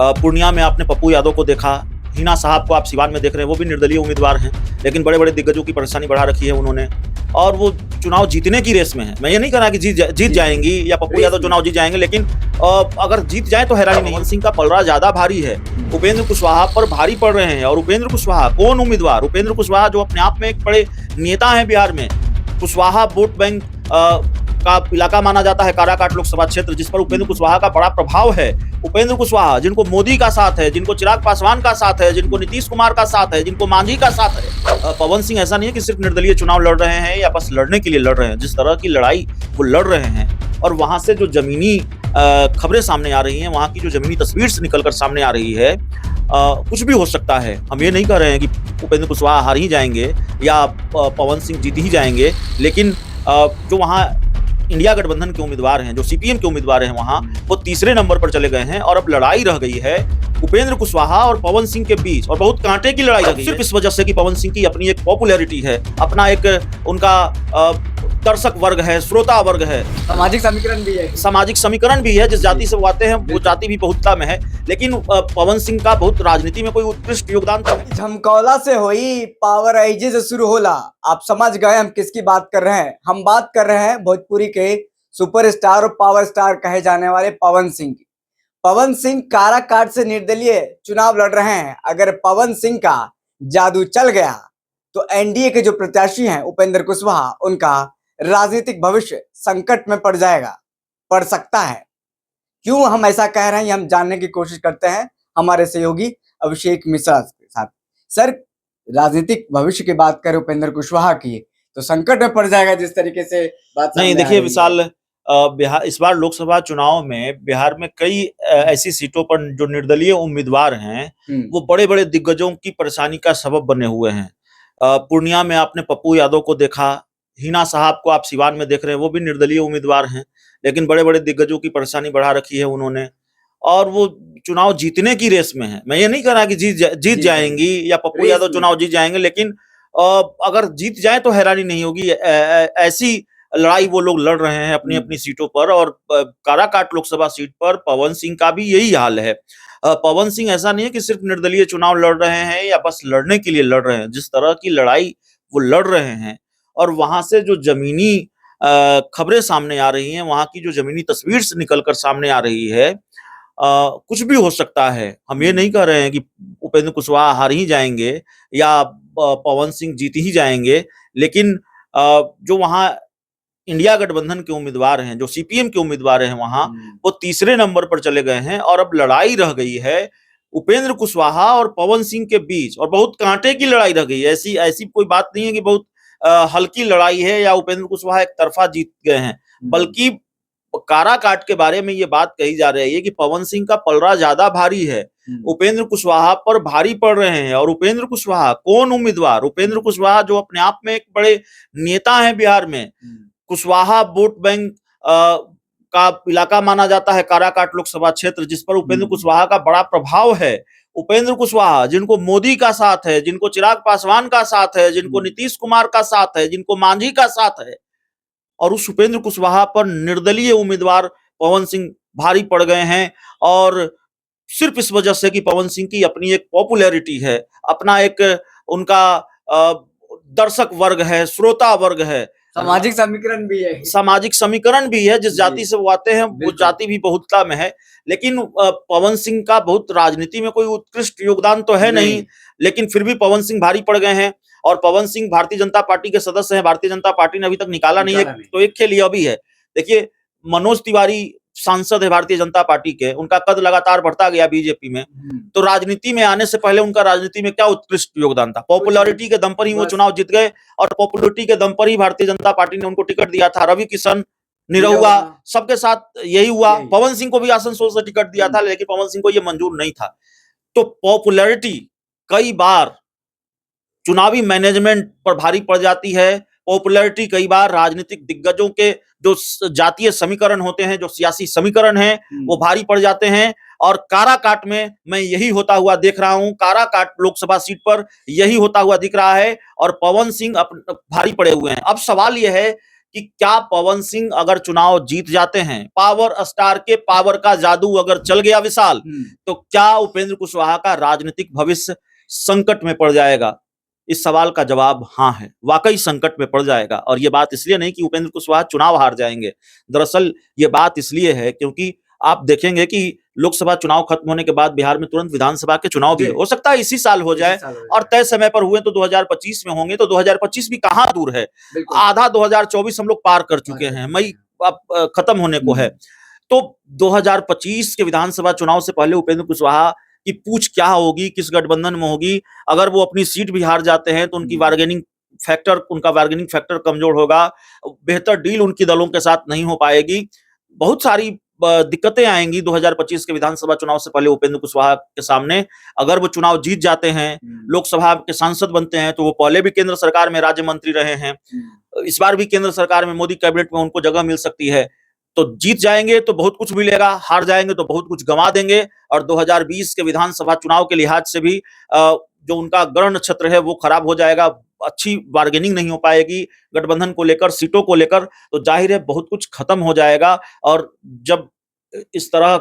पूर्णिया में आपने पप्पू यादव को देखा, हिना साहब को आप सिवान में देख रहे हैं, वो भी निर्दलीय उम्मीदवार हैं, लेकिन बड़े-बड़े दिग्गजों की परेशानी बढ़ा रखी है उन्होंने और वो चुनाव जीतने की रेस में है। मैं ये नहीं कह रहा कि जीत जाएँगी या पप्पू यादव चुनाव जीत जाएँगे, लेकिन अगर जीत जाएँ तो हैरानी नहीं। पवन सिंह का पलड़ा ज़्यादा भारी है, उपेंद्र कुशवाहा पर भारी पड़ रहे हैं और उपेंद्र कुशवाहा कौन उम्मीदवार? उपेंद्र कुशवाहा जो अपने आप में एक बड़े नेता हैं बिहार में। कुशवाहा वोट बैंक का इलाका माना जाता है काराकाट लोकसभा क्षेत्र, जिस पर उपेंद्र कुशवाहा का बड़ा प्रभाव है। उपेंद्र कुशवाहा जिनको मोदी का साथ है, जिनको चिराग पासवान का साथ है, जिनको नीतीश कुमार का साथ है, जिनको मांझी का साथ है। पवन सिंह ऐसा नहीं है कि सिर्फ निर्दलीय चुनाव लड़ रहे हैं या बस लड़ने के लिए लड़ रहे हैं। जिस तरह की लड़ाई वो लड़ रहे हैं और वहां से जो जमीनी खबरें सामने आ रही हैं, वहां की जो जमीनी तस्वीर से निकलकर सामने आ रही है, कुछ भी हो सकता है। हम ये नहीं कह रहे हैं कि उपेंद्र कुशवाहा हार ही जाएंगे या पवन सिंह जीत ही जाएंगे, लेकिन जो वहाँ इंडिया गठबंधन के उम्मीदवार हैं, जो सीपीएम के उम्मीदवार हैं वहाँ, वो तीसरे नंबर पर चले गए हैं और अब लड़ाई रह गई है उपेंद्र कुशवाहा और पवन सिंह के बीच, और बहुत कांटे की लड़ाई रह गई है। सिर्फ इस वजह से कि पवन सिंह की अपनी एक पॉपुलैरिटी है, अपना एक उनका दर्शक वर्ग है, श्रोता वर्ग है, सामाजिक समीकरण भी है। सामाजिक समीकरण भी है। जिस जाति से वो आते हैं वो जाति भी बहुतता में है, लेकिन पवन सिंह का बहुत राजनीति में कोई उत्कृष्ट योगदान तो नहीं। झमकौला से हुई पावर ऐजे से शुरू होला। आप समझ गए हम किसकी बात कर रहे हैं। हम बात कर रहे हैं भोजपुरी के सुपरस्टार और पावर स्टार कहे जाने वाले पवन सिंह की। पवन सिंह काराकाट से निर्दलीय चुनाव लड़ रहे हैं। अगर पवन सिंह का जादू चल गया तो एनडीए के जो प्रत्याशी हैं उपेंद्र कुशवाहा, उनका राजनीतिक भविष्य संकट में पड़ जाएगा, पड़ सकता है। क्यों हम ऐसा कह रहे हैं, हम जानने की कोशिश करते हैं हमारे सहयोगी अभिषेक मिश्रा के साथ। सर, राजनीतिक भविष्य की बात करें उपेंद्र कुशवाहा की तो संकट में पड़ जाएगा जिस तरीके से बात नहीं। देखिए विशाल, बिहार इस बार लोकसभा चुनाव में बिहार में कई ऐसी सीटों पर जो निर्दलीय उम्मीदवार हैं वो बड़े-बड़े दिग्गजों की परेशानी का सबब बने हुए हैं। पूर्णिया में आपने पप्पू यादव को देखा, हिना साहब को आप सिवान में देख रहे हैं, वो भी निर्दलीय उम्मीदवार हैं, लेकिन बड़े-बड़े दिग्गजों की परेशानी बढ़ा रखी है उन्होंने और वो चुनाव जीतने की रेस में है। मैं ये नहीं कह रहा कि जीत जाएँगी या पप्पू यादव चुनाव जीत जाएँगे, लेकिन अगर जीत जाएँ तो हैरानी नहीं होगी। ऐसी लड़ाई वो लोग लड़ रहे हैं अपनी-अपनी सीटों पर और काराकाट लोकसभा सीट पर पवन सिंह का भी यही हाल है। पवन सिंह ऐसा नहीं है कि सिर्फ निर्दलीय चुनाव लड़ रहे हैं या बस लड़ने के लिए लड़ रहे हैं। जिस तरह की लड़ाई वो लड़ रहे हैं और वहाँ से जो जमीनी खबरें सामने आ रही हैं, वहाँ की जो जमीनी तस्वीर से निकल कर सामने आ रही है, कुछ भी हो सकता है। हम ये नहीं कह रहे हैं कि उपेंद्र कुशवाहा हार ही जाएँगे या पवन सिंह जीत ही जाएँगे, लेकिन जो वहाँ इंडिया गठबंधन के उम्मीदवार हैं, जो सीपीएम के उम्मीदवार हैं वहाँ, वो तीसरे नंबर पर चले गए हैं और अब लड़ाई रह गई है उपेंद्र कुशवाहा और पवन सिंह के बीच, और बहुत कांटे की लड़ाई रह गई है। ऐसी ऐसी कोई बात नहीं है कि बहुत हल्की लड़ाई है या उपेंद्र कुशवाहा एक तरफा जीत गए हैं, बल्कि काराकाट के बारे में ये बात कही जा रही है कि पवन सिंह का पलड़ा ज्यादा भारी है, उपेंद्र कुशवाहा पर भारी पड़ रहे हैं। और उपेंद्र कुशवाहा कौन उम्मीदवार? उपेंद्र कुशवाहा जो अपने आप में एक बड़े नेता हैं बिहार में। कुशवाहा वोट बैंक का इलाका माना जाता है काराकाट लोकसभा क्षेत्र, जिस पर उपेंद्र कुशवाहा का बड़ा प्रभाव है। उपेंद्र कुशवाहा जिनको मोदी का साथ है, जिनको चिराग पासवान का साथ है, जिनको नीतीश कुमार का साथ है, जिनको मांझी का साथ है, और उस उपेंद्र कुशवाहा पर निर्दलीय उम्मीदवार पवन सिंह भारी पड़ गए हैं। और सिर्फ इस वजह से कि पवन सिंह की अपनी एक पॉपुलैरिटी है, अपना एक उनका दर्शक वर्ग है, श्रोता वर्ग है, सामाजिक समीकरण भी है। सामाजिक समीकरण भी है। जिस जाति से वो आते हैं वो जाति भी बहुतता में है, लेकिन पवन सिंह का बहुत राजनीति में कोई उत्कृष्ट योगदान तो है नहीं, लेकिन फिर भी पवन सिंह भारी पड़ गए हैं। और पवन सिंह भारतीय जनता पार्टी के सदस्य हैं। भारतीय जनता पार्टी ने अभी तक निकाला नहीं है, तो एक खेल यह भी है। देखिए, मनोज तिवारी सांसद है भारतीय जनता पार्टी के, उनका कद लगातार बढ़ता गया बीजेपी में, तो राजनीति में आने से पहले उनका राजनीति में क्या उत्कृष्ट योगदान था? पॉपुलैरिटी के दम पर ही वो चुनाव जीत गए और पॉपुलैरिटी के दम पर ही भारतीय जनता पार्टी ने उनको टिकट दिया था। रवि किशन, निरहुआ, सबके साथ यही हुआ। पवन सिंह को भी आसनसोल से टिकट दिया था, लेकिन पवन सिंह को ये मंजूर नहीं था। तो पॉपुलैरिटी कई बार चुनावी मैनेजमेंट पर भारी पड़ जाती है। पॉपुलैरिटी कई बार राजनीतिक दिग्गजों के जो जातीय समीकरण होते हैं, जो सियासी समीकरण हैं, वो भारी पड़ जाते हैं। और काराकाट में मैं यही होता हुआ देख रहा हूं, काराकाट लोकसभा सीट पर यही होता हुआ दिख रहा है और पवन सिंह भारी पड़े हुए हैं। अब सवाल यह है कि क्या पवन सिंह अगर चुनाव जीत जाते हैं, पावर स्टार के पावर का जादू अगर चल गया विशाल, तो क्या उपेंद्र कुशवाहा का राजनीतिक भविष्य संकट में पड़ जाएगा? इस सवाल का जवाब हाँ है, वाकई संकट में पड़ जाएगा। और ये बात इसलिए नहीं कि उपेंद्र कुशवाहा चुनाव हार जाएंगे, दरअसल ये बात इसलिए है क्योंकि आप देखेंगे कि लोकसभा चुनाव खत्म होने के बाद बिहार में तुरंत विधानसभा के चुनाव भी हो सकता है इसी साल हो जाए, और तय समय पर हुए तो 2025 में होंगे, तो 2025 भी कहां दूर है, आधा 2024 हम लोग पार कर चुके हैं, मई अब खत्म होने को है। तो 2025 के विधानसभा चुनाव से पहले उपेंद्र कुशवाहा की पूछ क्या होगी, किस गठबंधन में होगी, अगर वो अपनी सीट भी हार जाते हैं तो उनका बार्गेनिंग फैक्टर कमजोर होगा, बेहतर डील उनकी दलों के साथ नहीं हो पाएगी, बहुत सारी दिक्कतें आएंगी 2025 के विधानसभा चुनाव से पहले उपेंद्र कुशवाहा के सामने। अगर वो चुनाव जीत जाते हैं, लोकसभा के सांसद बनते हैं, तो वो पहले भी केंद्र सरकार में राज्य मंत्री रहे हैं, इस बार भी केंद्र सरकार में मोदी कैबिनेट में उनको जगह मिल सकती है। तो जीत जाएंगे तो बहुत कुछ मिलेगा, हार जाएंगे तो बहुत कुछ गंवा देंगे। और 2020 के विधानसभा चुनाव के लिहाज से भी जो उनका गढ़ नक्षत्र है वो खराब हो जाएगा, अच्छी बार्गेनिंग नहीं हो पाएगी गठबंधन को लेकर, सीटों को लेकर, तो जाहिर है बहुत कुछ खत्म हो जाएगा। और जब इस तरह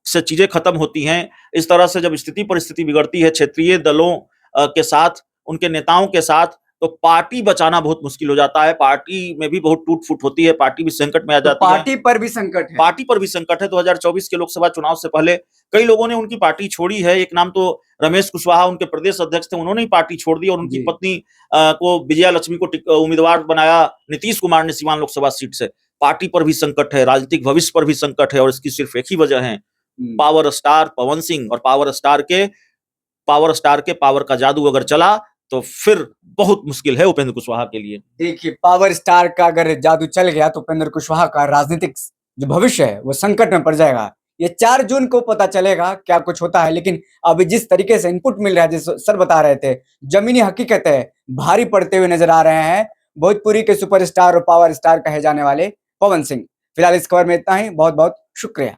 से चीजें खत्म होती हैं, इस तरह से जब स्थिति परिस्थिति बिगड़ती है क्षेत्रीय दलों के साथ, उनके नेताओं के साथ, तो पार्टी बचाना बहुत मुश्किल हो जाता है, पार्टी में भी बहुत टूट फूट होती है, पार्टी भी संकट में आ जाती है। पार्टी पर भी संकट है, पार्टी पर भी संकट है। 2024 के लोकसभा चुनाव से पहले कई लोगों ने उनकी पार्टी छोड़ी है। एक नाम तो रमेश कुशवाहा उनके प्रदेश अध्यक्ष थे, उन्होंने ही पार्टी छोड़ दी और उनकी पत्नी को, विजया लक्ष्मी को उम्मीदवार बनाया नीतीश कुमार ने सीवान लोकसभा सीट से। पार्टी पर भी संकट है, राजनीतिक भविष्य पर भी संकट है, और इसकी सिर्फ एक ही वजह है, पावर स्टार पवन सिंह। और पावर स्टार के पावर का जादू अगर चला तो फिर बहुत मुश्किल है उपेंद्र कुशवाहा के लिए। देखिए, पावर स्टार का अगर जादू चल गया तो उपेंद्र कुशवाहा का राजनीतिक जो भविष्य है वो संकट में पड़ जाएगा। ये 4 जून को पता चलेगा क्या कुछ होता है, लेकिन अभी जिस तरीके से इनपुट मिल रहा है, जिस सर बता रहे थे, जमीनी हकीकत है, भारी पड़ते हुए नजर आ रहे हैं भोजपुरी के सुपरस्टार और पावर स्टार कहे जाने वाले पवन सिंह। फिलहाल इस खबर में इतना ही, बहुत बहुत शुक्रिया।